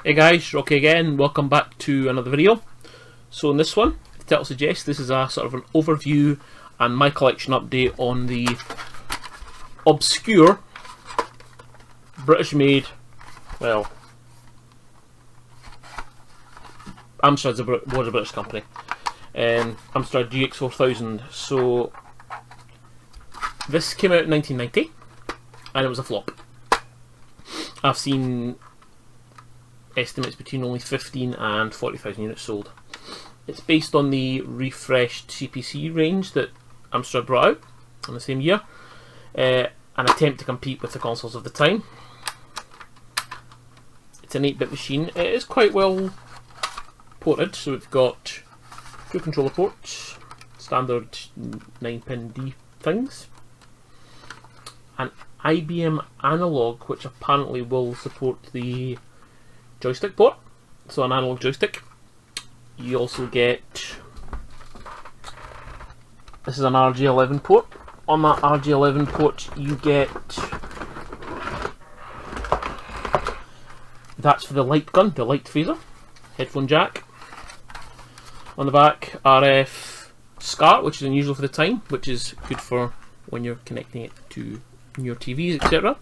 Hey guys, Rocky again, welcome back to another video. So in this one, the title suggests, this is a sort of an overview and my collection update on the obscure British made, well, Amstard was a British company, Amstard GX400. So this came out in 1990 and it was a flop. I've seen estimates between only 15 and 40,000 units sold. It's based on the refreshed CPC range that Amstrad brought out in the same year, an attempt to compete with the consoles of the time. It's an 8-bit machine. It is quite well ported, so we've got 2 controller ports, standard 9-pin D things, an IBM analog which apparently will support the joystick port, so an analog joystick. You also get, this is an RG11 port. On that RG11 port you get, that's for the light gun, the light phaser, headphone jack. On the back, RF SCART, which is unusual for the time, which is good for when you're connecting it to your TVs, etc.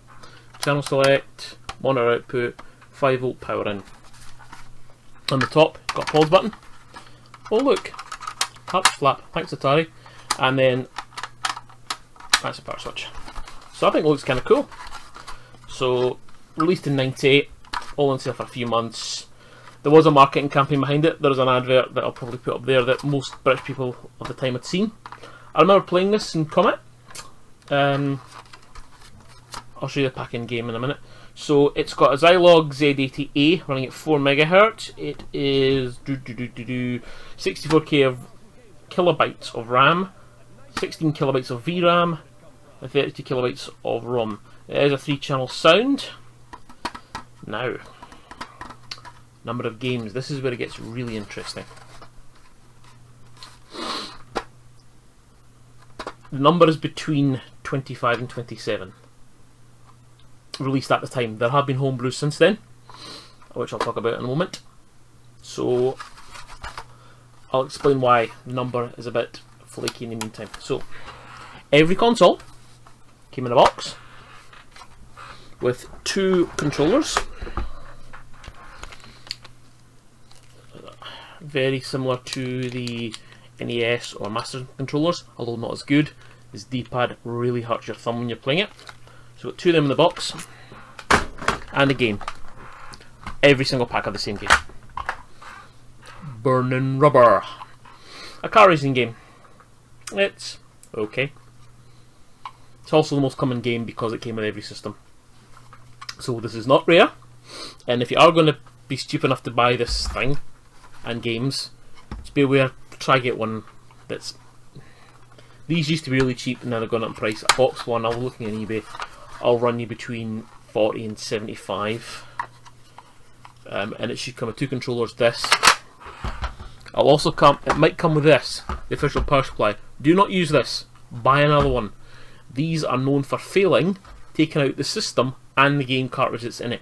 Channel select, monitor output, 5-volt power in. On the top, got a pause button. Oh look, touch flap, thanks Atari. And then that's a power switch. So I think it looks kind of cool. So released in '98, all on sale for a few months. There was a marketing campaign behind it. There was an advert that I'll probably put up there that most British people of the time had seen. I remember playing this in Comet. I'll show you the pack-in game in a minute. So it's got a Zilog Z80A running at 4 MHz. It is 64K of kilobytes of RAM, 16 kilobytes of VRAM, and 32 kilobytes of ROM. It is a 3-channel sound. Now, number of games. This is where it gets really interesting. The number is between 25 and 27. Released at the time. There have been homebrews since then, which I'll talk about in a moment. So I'll explain why the number is a bit flaky in the meantime. So every console came in a box with 2 controllers, very similar to the NES or Master controllers, although not as good. This D-pad really hurts your thumb when you're playing it. So we've got 2 of them in the box, and a game. Every single pack of the same game. Burnin' Rubber. A car racing game. It's okay. It's also the most common game because it came with every system. So this is not rare, and if you are going to be stupid enough to buy this thing and games, just be aware, try get one that's... These used to be really cheap and now they're going up in price. A box one, I was looking on eBay, I'll run you between 40 and 75, and it should come with 2 controllers. This I'll also come, it might come with this, the official power supply. Do not use this, buy another one. These are known for failing, taking out the system and the game cartridge that's in it.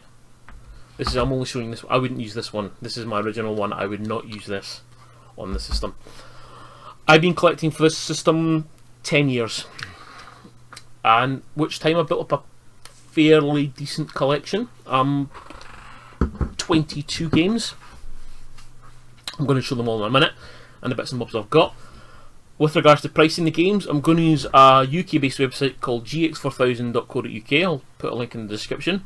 This is, I'm only showing this, I wouldn't use this one. This is my original one. I would not use this on the system. I've been collecting for this system 10 years, and which time I built up a fairly decent collection. 22 games. I'm going to show them all in a minute, and the bits and bobs I've got. With regards to pricing the games, I'm going to use a UK based website called GX4000.co.uk. I'll put a link in the description.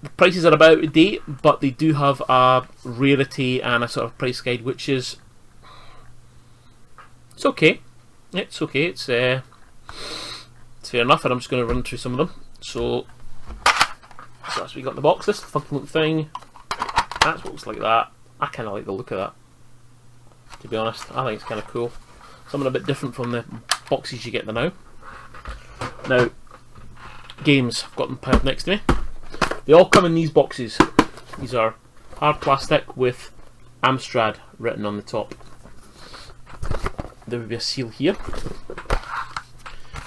The prices are about out of date, but they do have a rarity and a sort of price guide, which is, it's okay. It's okay. It's fair enough, and I'm just going to run through some of them. So that's what we got in the box. This funky looking thing. That's what looks like that. I kind of like the look of that, to be honest. I think it's kind of cool. Something a bit different from the boxes you get now. Now, games. I've got them piled next to me. They all come in these boxes. These are hard plastic with Amstrad written on the top. there would be a seal here.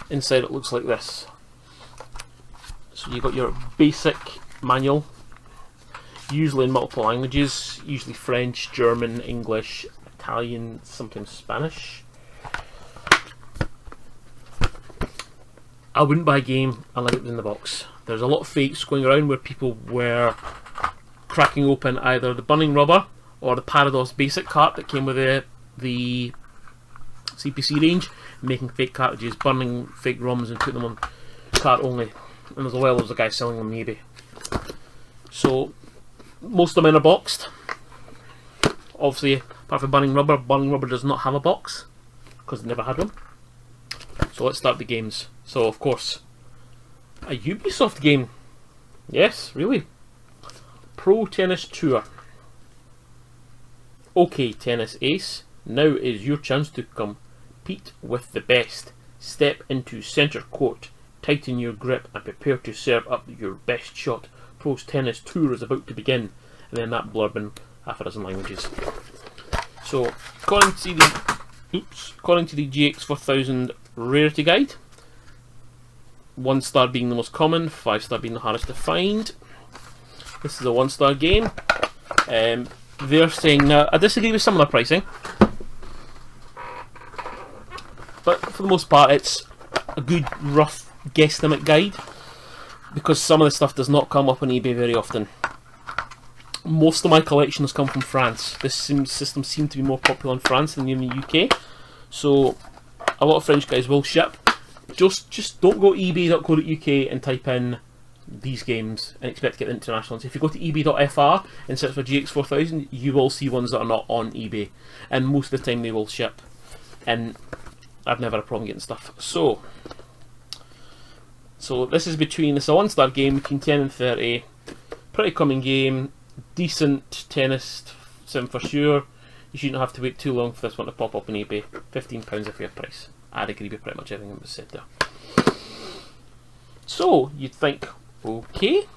Inside it looks like this. So you've got your basic manual, usually in multiple languages, usually French, German, English, Italian, sometimes Spanish. I wouldn't buy a game unless it was in the box. There's a lot of fakes going around where people were cracking open either the Burning Rubber or the Parados basic cart that came with the CPC range, making fake cartridges, burning fake ROMs and putting them on cart only. And as well, there's a guy selling them on eBay. So most of them are boxed. Obviously, apart from Burning Rubber does not have a box because it never had one. So let's start the games. So of course, a Ubisoft game. Yes, really. Pro Tennis Tour. Okay, tennis ace. Now is your chance to compete with the best. Step into centre court, tighten your grip and prepare to serve up your best shot. Pro's Tennis Tour is about to begin. And then that blurb in half a dozen languages. So, according to the GX400 rarity guide, 1 star being the most common, 5 star being the hardest to find. This is a 1 star game. They're saying, now I disagree with some of their pricing, but for the most part it's a good rough guesstimate guide, because some of the stuff does not come up on eBay very often. Most of my collection has come from France. This system seemed to be more popular in France than in the UK, so a lot of French guys will ship. Just don't go ebay.co.uk and type in these games and expect to get the international ones. If you go to ebay.fr and search for GX4000, you will see ones that are not on eBay, and most of the time they will ship, and I've never had a problem getting stuff. So this is a 1 star game between 10 and 30, pretty common game, decent tennis sim for sure. You shouldn't have to wait too long for this one to pop up on eBay. £15 a fair price. I'd agree with pretty much everything that was said there. So you'd think, okay,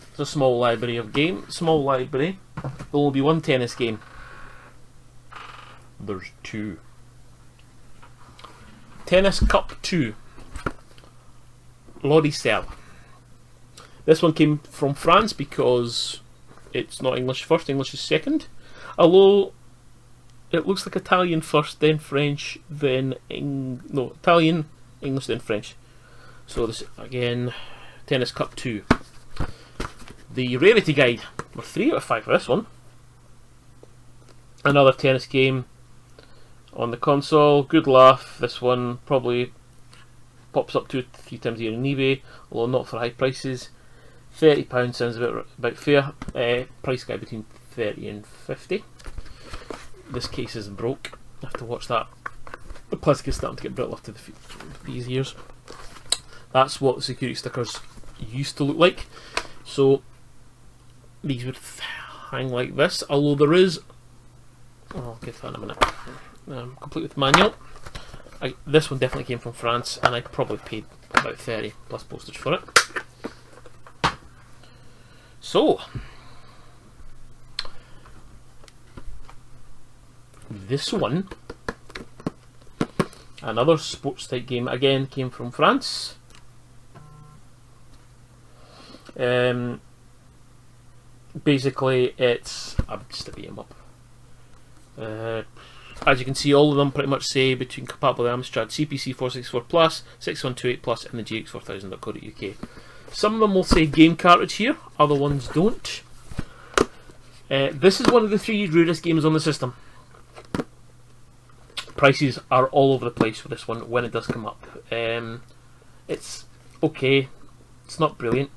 it's a small library of game. Small library. There'll only be 1 tennis game. There's 2. Tennis Cup 2. Loricelle. This one came from France because it's not English first, English is second. Although it looks like Italian first, then French, then Italian, English, then French. So this again, Tennis Cup 2. The rarity guide, we're 3 out of 5 for this one. Another tennis game on the console. Good laugh. This one probably pops up 2 or 3 times a year on eBay, although not for high prices. £30 sounds about fair. Price guide between 30 and 50. This case is broke. I have to watch that. The plastic is starting to get brittle after these years. That's what the security stickers used to look like. So these would hang like this, although there is, I'll get that in a minute, complete with manual. This one definitely came from France, and I probably paid about 30 plus postage for it. So this one, another sports type game, again came from France. Basically it's just a beat 'em up. As you can see, all of them pretty much say between compatible with Amstard, CPC 464 Plus, 6128 Plus, and the GX4000.co.uk. Some of them will say game cartridge here, other ones don't. This is one of the 3 rarest games on the system. Prices are all over the place for this one when it does come up. It's okay, it's not brilliant.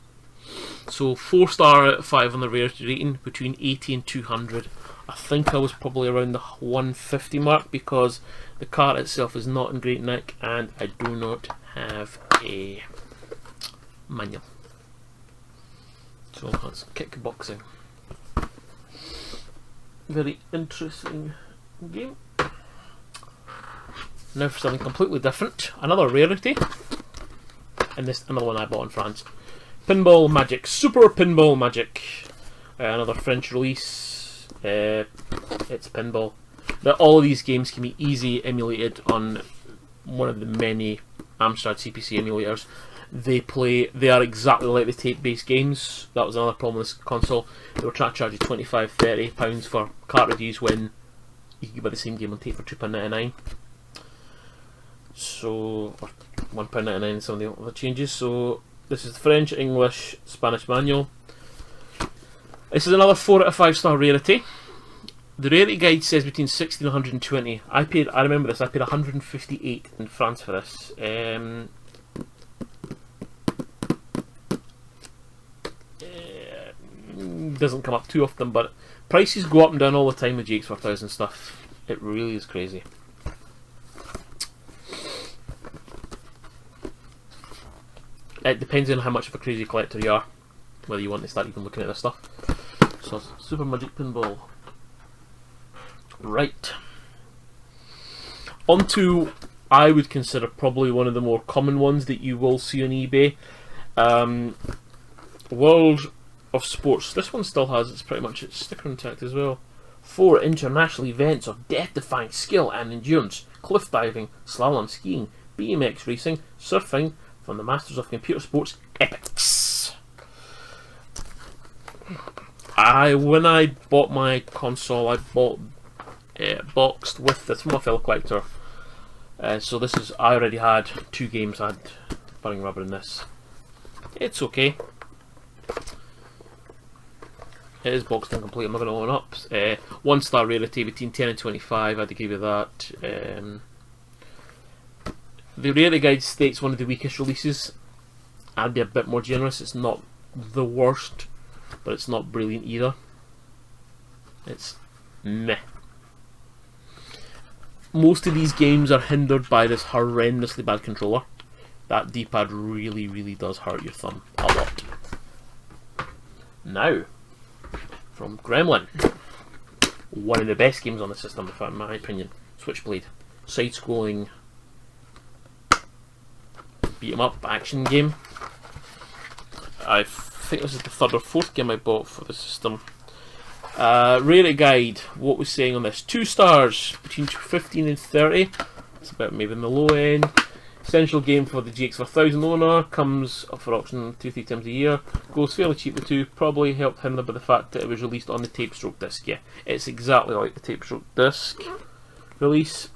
So 4 star out of 5 on the rarity rating, between 80 and 200. I think I was probably around the 150 mark because the cart itself is not in great nick and I do not have a manual. So that's kickboxing. Very interesting game. Now for something completely different, another rarity, and this another one I bought in France. Pinball Magic, Super Pinball Magic, another French release. It's pinball. that all of these games can be easily emulated on one of the many Amstrad CPC emulators. They are exactly like the tape-based games. That was another problem with this console. They were trying to charge you £25–30 for cartridges when you could buy the same game on tape for £2.99. So, or £1.99 and some of the other changes. So this is the French, English, Spanish manual. This is another 4 out of 5 star rarity. The rarity guide says between 60 and 120. I remember this, I paid 158 in France for this. Doesn't come up too often, but prices go up and down all the time with GX400 stuff. It really is crazy. It depends on how much of a crazy collector you are, whether you want to start even looking at this stuff. So, Super Magic Pinball. Right. On to, I would consider probably one of the more common ones that you will see on eBay. World of Sports. This one still has, it's pretty much its sticker intact as well. 4 international events of death-defying skill and endurance: cliff diving, slalom skiing, BMX racing, surfing, from the Masters of Computer Sports Epics. When I bought my console, I bought it boxed with this from a fellow collector. So this is, I already had 2 games. I had Burning Rubber in this. It's okay. It is boxed and complete. I'm not going to open up. 1 star rarity between 10 and 25. I'd give you that. The rarity guide states one of the weakest releases. I'd be a bit more generous. It's not the worst, but it's not brilliant either. It's meh. Most of these games are hindered by this horrendously bad controller. That D-pad really, really does hurt your thumb a lot. Now, from Gremlin, one of the best games on the system, in my opinion, Switchblade. Side-scrolling beat-em-up action game. I think this is the 3rd or 4th game I bought for the system. Rarity guide, what was saying on this? 2 stars, between 15 and 30. It's about maybe in the low end. Essential game for the GX400 owner, comes up for auction 2–3 times a year, goes fairly cheaply too, probably helped hindered by the fact that it was released on the tape stroke disc. Yeah, it's exactly like the tape stroke disc release,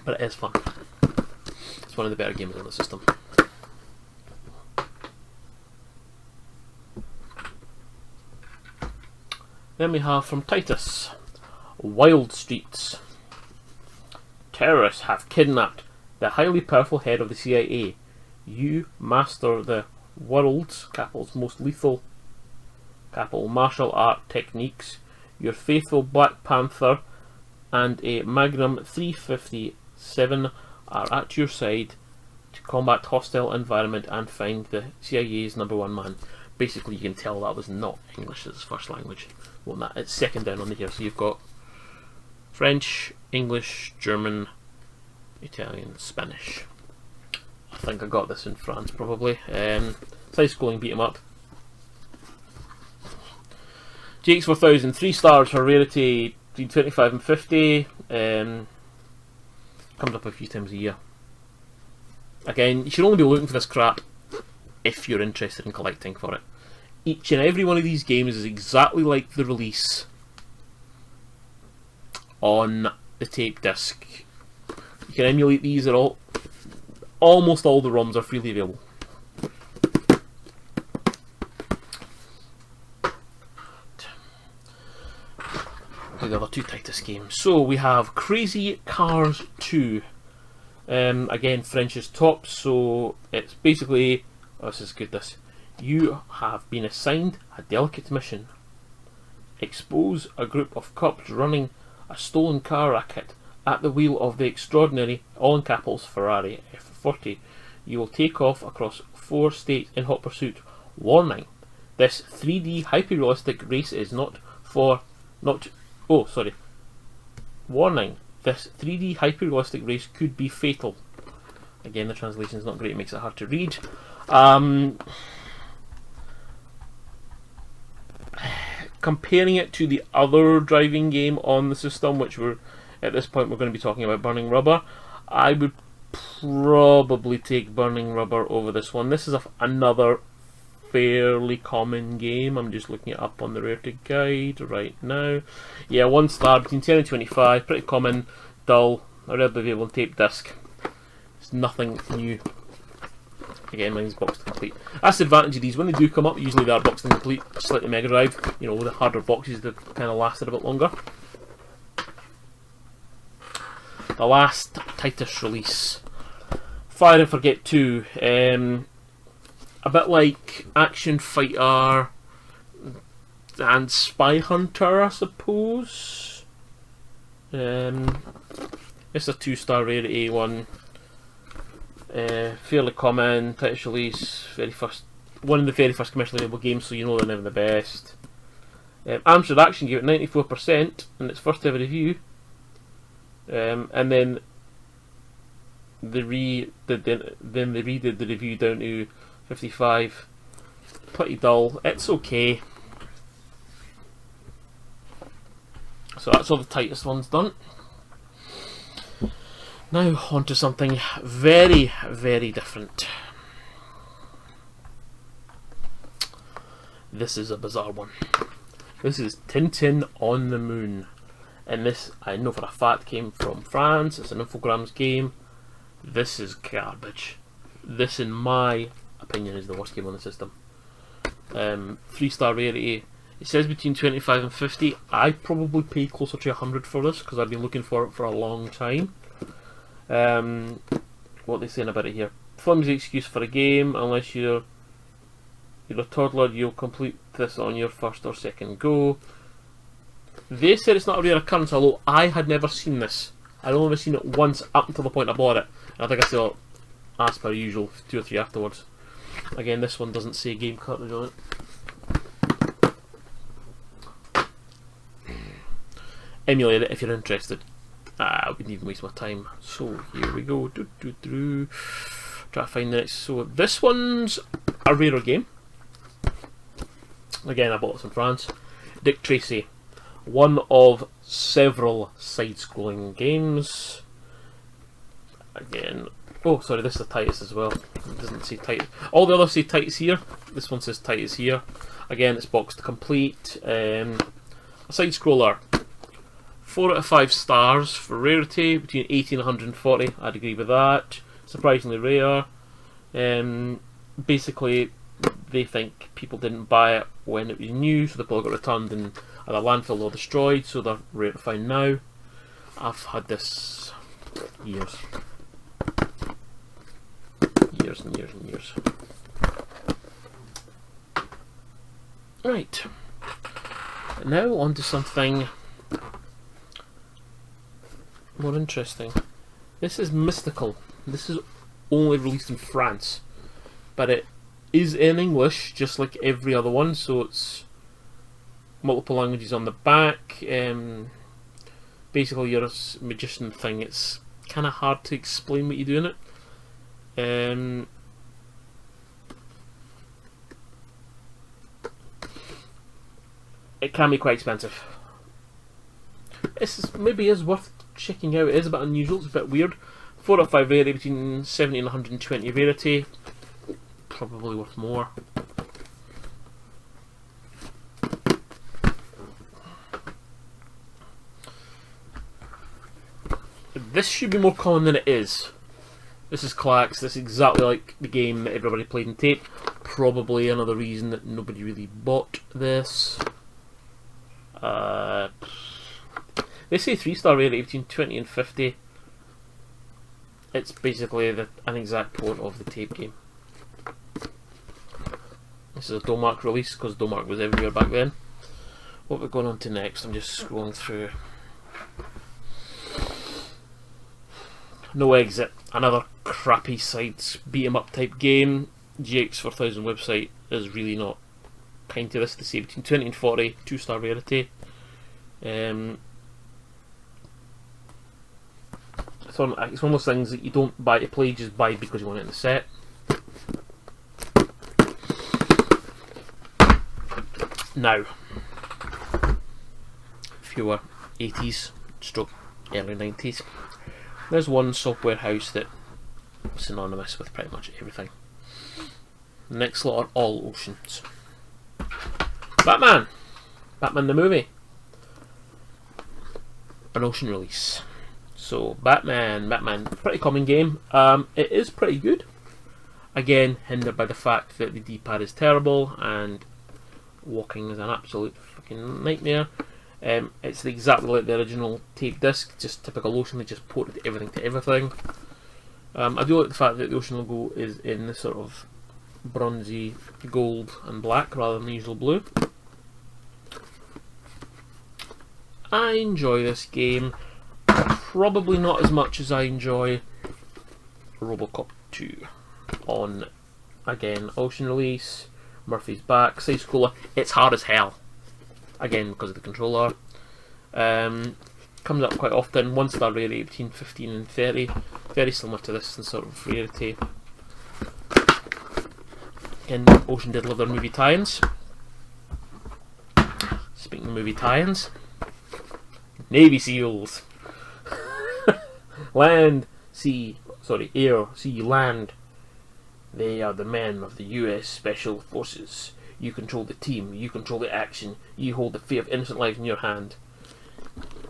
but it is fun. It's one of the better games on the system. Then we have from Titus, Wild Streets. Terrorists have kidnapped the highly powerful head of the CIA. You master the world's capitals most lethal martial art techniques. Your faithful Black Panther and a Magnum 357 are at your side to combat hostile environment and find the CIA's #1 man. Basically, you can tell that was not English as his first language. Well, it's second down on the here, so you've got French, English, German, Italian, Spanish. I think I got this in France probably. Side-scrolling beat 'em up. GX4000, 3 stars for rarity between 25 and 50. Comes up a few times a year. Again, you should only be looking for this crap if you're interested in collecting for it. Each and every one of these games is exactly like the release on the tape disc. You can emulate these at all. Almost all the ROMs are freely available. The other 2 Titus games. So we have Crazy Cars 2. Again, French is top, so it's basically, oh, this is good. You have been assigned a delicate mission. Expose a group of cops running a stolen car racket at the wheel of the extraordinary, all in capitals, Ferrari F40. You will take off across 4 states in hot pursuit. Warning: this 3D hyper-realistic race is Warning: this 3D hyper-realistic race could be fatal. Again, the translation is not great; it makes it hard to read. comparing it to the other driving game on the system, which at this point we're going to be talking about Burning Rubber, I would probably take Burning Rubber over this one. This is another fairly common game. I'm just looking it up on the Rarity Guide right now. Yeah, 1 star, between 10 and 25, pretty common, dull, readily available on tape disc. It's nothing new. Again, mine's boxed complete. That's the advantage of these. When they do come up, usually they are boxed and complete, just like the Mega Drive. You know, the harder boxes that kind of lasted a bit longer. The last Titus release, Fire and Forget 2. A bit like Action Fighter and Spy Hunter, I suppose. It's a 2-star rarity one. Fairly common Titus release, one of the very first commercially available games, so you know they're never the best. Amstard Action gave it 94% in its first ever review, and then they redid the review down to 55. Pretty dull. It's okay. So that's all the tightest ones done. Now on to something very, very different. This is a bizarre one. This is Tintin on the Moon. And this, I know for a fact, came from France. It's an Infogrames game. This is garbage. This, in my opinion, is the worst game on the system. 3-star rarity. It says between 25 and 50. I probably paid closer to 100 for this because I've been looking for it for a long time. What are they saying about it here? Flimsy excuse for a game. Unless you're a toddler, you'll complete this on your first or second go. They said it's not a rare occurrence, although I had never seen this. I'd only ever seen it once up until the point I bought it. And I think I saw it, as per usual, 2 or 3 afterwards. Again, this one doesn't say game cartridge on it. Emulate it if you're interested. I wouldn't even waste my time. So here we go. Try to find the next. So this one's a rarer game. Again, I bought this in France. Dick Tracy, one of several side-scrolling games. Again, oh sorry, this is a Titus as well. It doesn't say Titus. All the others say Titus here. This one says Titus here. Again, it's boxed complete. A side-scroller. 4 out of 5 stars for rarity, between 80 and 140. I'd agree with that. Surprisingly rare. Basically, they think people didn't buy it when it was new, so they probably got returned and either landfill or destroyed, so they're rare to find now. I've had this years. Years and years and years. Right. Now on to something more interesting. This is Mystical. This is only released in France, but it is in English just like every other one, so it's multiple languages on the back. Basically you're a magician thing. It's kind of hard to explain what you do in it. It can be quite expensive. Maybe is worth checking out. It is a bit unusual, it's a bit weird. 4 out of 5 rarity, between 70 and 120 rarity. Probably worth more. This should be more common than it is. This is Clax. This is exactly like the game that everybody played in tape. Probably another reason that nobody really bought this. They say 3-star rarity between 20 and 50. It's basically an exact port of the tape game. This is a Domark release because Domark was everywhere back then. What we're going on to next, I'm just scrolling through. No Exit, another crappy side beat 'em up type game. GX400 website is really not kind to this. They say between 20 and 40, 2-star rarity. It's one of those things that you don't buy to play, you just buy because you want it in the set. Now, pure 80s stroke early 90s. There's one software house that was synonymous with pretty much everything. The next lot are all Oceans. Batman the movie, an Ocean release. So Batman, pretty common game. It is pretty good. Again, hindered by the fact that the D-pad is terrible and walking is an absolute fucking nightmare. It's exactly like the original tape disc, just typical Ocean. They just ported everything to everything. I do like the fact that the Ocean logo is in this sort of bronzy gold and black rather than the usual blue. I enjoy this game, probably not as much as I enjoy Robocop 2 on, again, Ocean release, Murphy's Back, size cooler. It's hard as hell, again because of the controller. Comes up quite often, 1-star rarity between 15 and 30, very similar to this in sort of rarity. Again, Ocean did love their movie tie-ins. Speaking of movie tie-ins, Navy SEALs. Air, sea, land. They are the men of the US Special Forces. You control the team, you control the action, you hold the fate of innocent lives in your hand.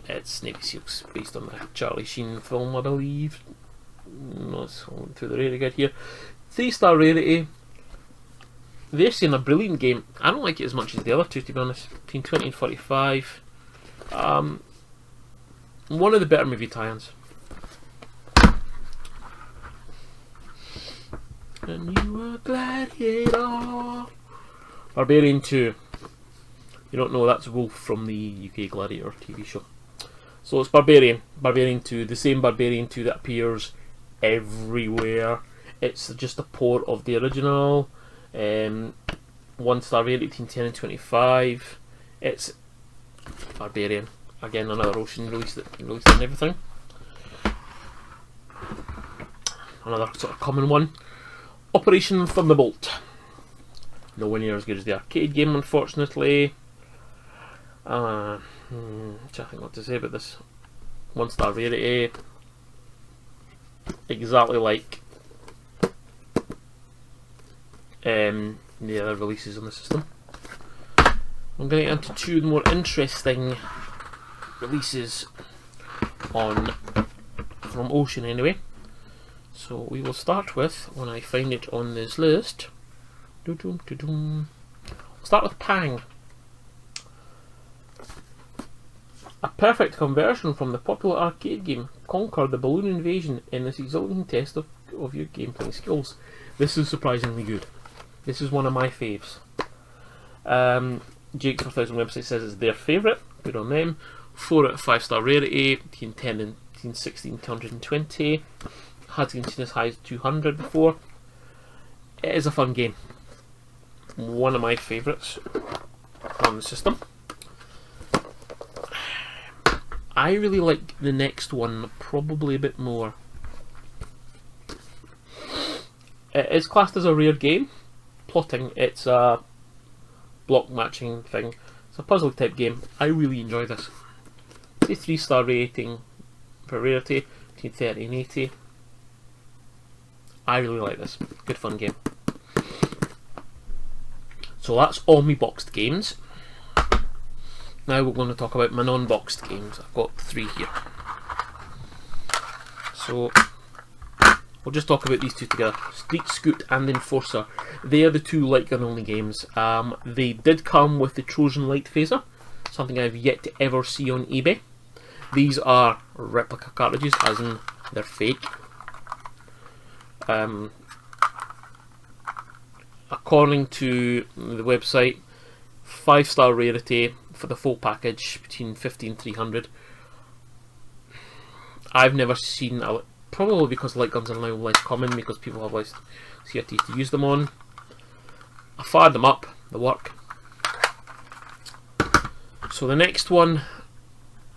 It's Navy SEALs, based on the Charlie Sheen film, I believe. Let's go through the rarity guide here. 3-star rarity. They're saying a brilliant game. I don't like it as much as the other two, to be honest. Between 20 and 45. One of the better movie tie-ins. And you were Gladiator. Barbarian 2. You don't know, that's Wolf from the UK Gladiator TV show. So it's Barbarian. Barbarian 2. The same Barbarian 2 that appears everywhere. It's just a port of the original. 1-star rated between 10 and 25. It's Barbarian. Again, another Ocean release that released and everything. Another sort of common one. Operation Thunderbolt. Nowhere near as good as the arcade game, unfortunately. I think what to say about this. 1-star rarity. Exactly like the other releases on the system. I'm going to get into two of the more interesting releases from Ocean anyway. So we will start with, when I find it on this list, we'll start with Pang. A perfect conversion from the popular arcade game. Conquer the balloon invasion in this exhilarating test of your gameplay skills. This is surprisingly good. This is one of my faves. GX400 website says it's their favourite. Good on them. 4 out of 5-star rarity. Between 10 and 16 to 120. Had seen as high as 200 before. It is a fun game. One of my favourites on the system. I really like the next one probably a bit more. It is classed as a rare game. Plotting, it's a block matching thing. It's a puzzle type game. I really enjoy this. It's a 3-star rating for rarity, between 30 and 80. I really like this. Good fun game. So that's all my boxed games. Now we're going to talk about my non-boxed games. I've got 3 here. So we'll just talk about these two together. Street Scoot and Enforcer. They are the 2 light gun only games. They did come with the Trojan Light Phaser, something I've yet to ever see on eBay. These are replica cartridges, as in they're fake. According to the website, 5-star rarity for the full package, between 50 and 300. I've never seen, probably because light guns are now less common because people have less CRTs to use them on. I fired them up, they work. So the next one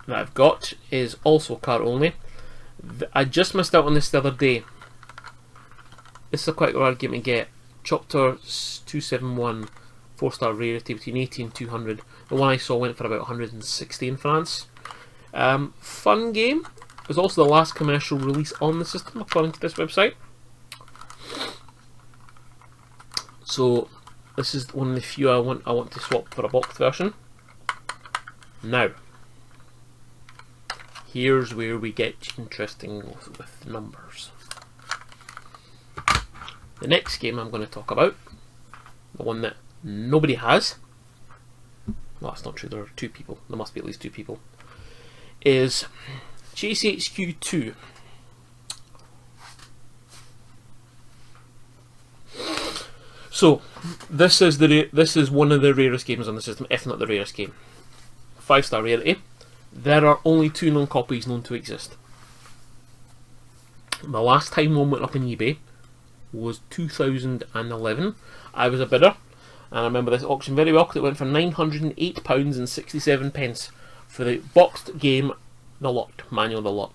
that I've got is also card only. I just missed out on this the other day. This is a quite rare game to get. Chopter 271, 4-star rarity, between 80 and 200. The one I saw went for about 160 in France. Fun game. It was also the last commercial release on the system, according to this website. So this is one of the few I want to swap for a boxed version. Now, here's where we get interesting with numbers. The next game I'm going to talk about, the one that nobody has, well, that's not true, there are two people, there must be at least two people, is GCHQ 2. So this is one of the rarest games on the system, if not the rarest game. 5-star rarity. There are only 2 known copies known to exist. The last time one went up on eBay was 2011. I was a bidder, and I remember this auction very well because it went for £908.67 for the boxed game, the lot, manual, the lot.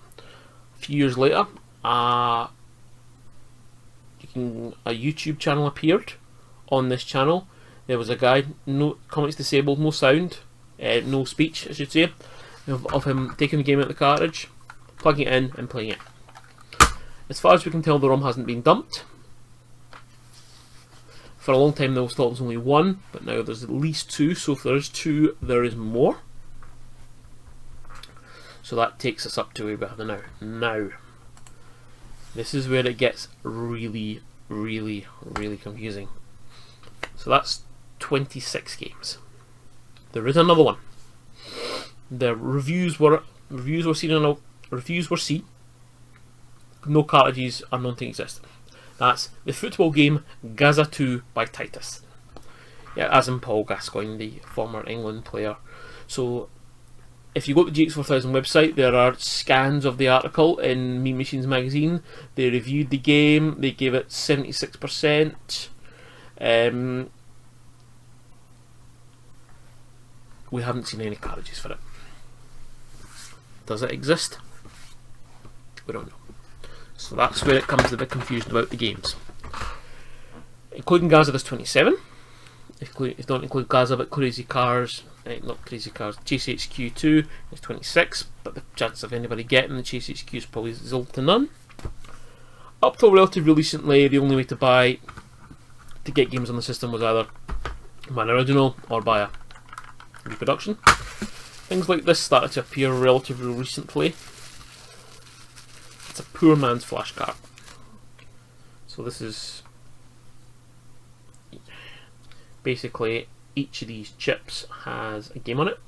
A few years later, a YouTube channel appeared. On this channel, there was a guy, no comments disabled, no sound, no speech, I should say, of him taking the game out of the cartridge, plugging it in, and playing it. As far as we can tell, the ROM hasn't been dumped. For a long time, there was thought there was only one, but now there's at least 2. So if there is 2, there is more. So that takes us up to where we are now. Now, this is where it gets really, really, really confusing. So that's 26 games. There is another one. The reviews were C. No cartridges are known to exist. That's the football game Gaza 2 by Titus. Yeah, as in Paul Gascoigne, the former England player. So if you go to the GX400 website, there are scans of the article in Mean Machines magazine. They reviewed the game. They gave it 76%. We haven't seen any cartridges for it. Does it exist? We don't know. So that's where it comes to the confusion about the games. Including Gaza, there's 27. If you don't include Gaza but Crazy Cars, not Crazy Cars, GCHQ 2 is 26, but the chance of anybody getting the GCHQ is probably 0 to none. Up till relatively recently, the only way to get games on the system was either buy an original or buy a reproduction. Things like this started to appear relatively recently. It's a poor man's flash card. So this is basically each of these chips has a game on it.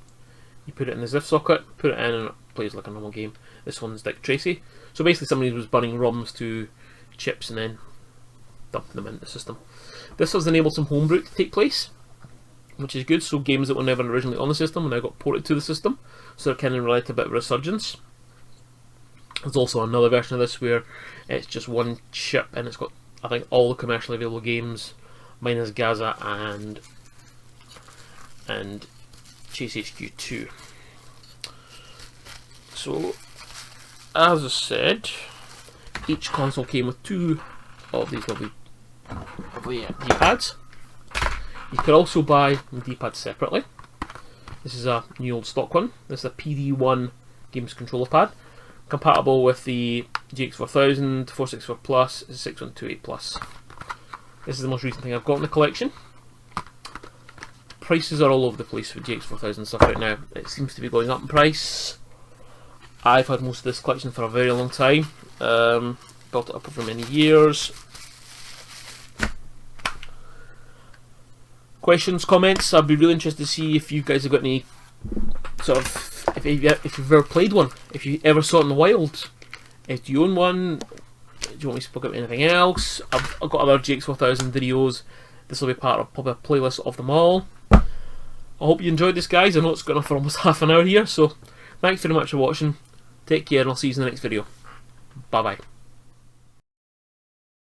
You put it in the ZIF socket, put it in, and it plays like a normal game. This one's Dick Tracy. So basically somebody was burning ROMs to chips and then dumping them into the system. This has enabled some homebrew to take place, which is good. So games that were never originally on the system now got ported to the system, so they're kind of related to a bit of resurgence. There's also another version of this where it's just one chip and it's got, I think, all the commercially available games minus Gaza and GCHQ 2. So, as I said, each console came with 2 of these lovely D-pads. You could also buy the D-pad separately. This is a new old stock one. This is a PD1 games controller pad, compatible with the GX400, 464 Plus, 6128 Plus. This is the most recent thing I've got in the collection. Prices are all over the place for GX4000 stuff right now. It seems to be going up in price. I've had most of this collection for a very long time. Built it up over many years. Questions, comments? I'd be really interested to see if you guys have got any sort of, if you've ever played one, if you ever saw it in the wild. Do you own one? Do you want me to speak about anything else? I've got other GX4000 videos. This will be part of probably a playlist of them all. I hope you enjoyed this, guys. I know it's gone on for almost half an hour here, so thanks very much for watching. Take care and I'll see you in the next video. Bye bye.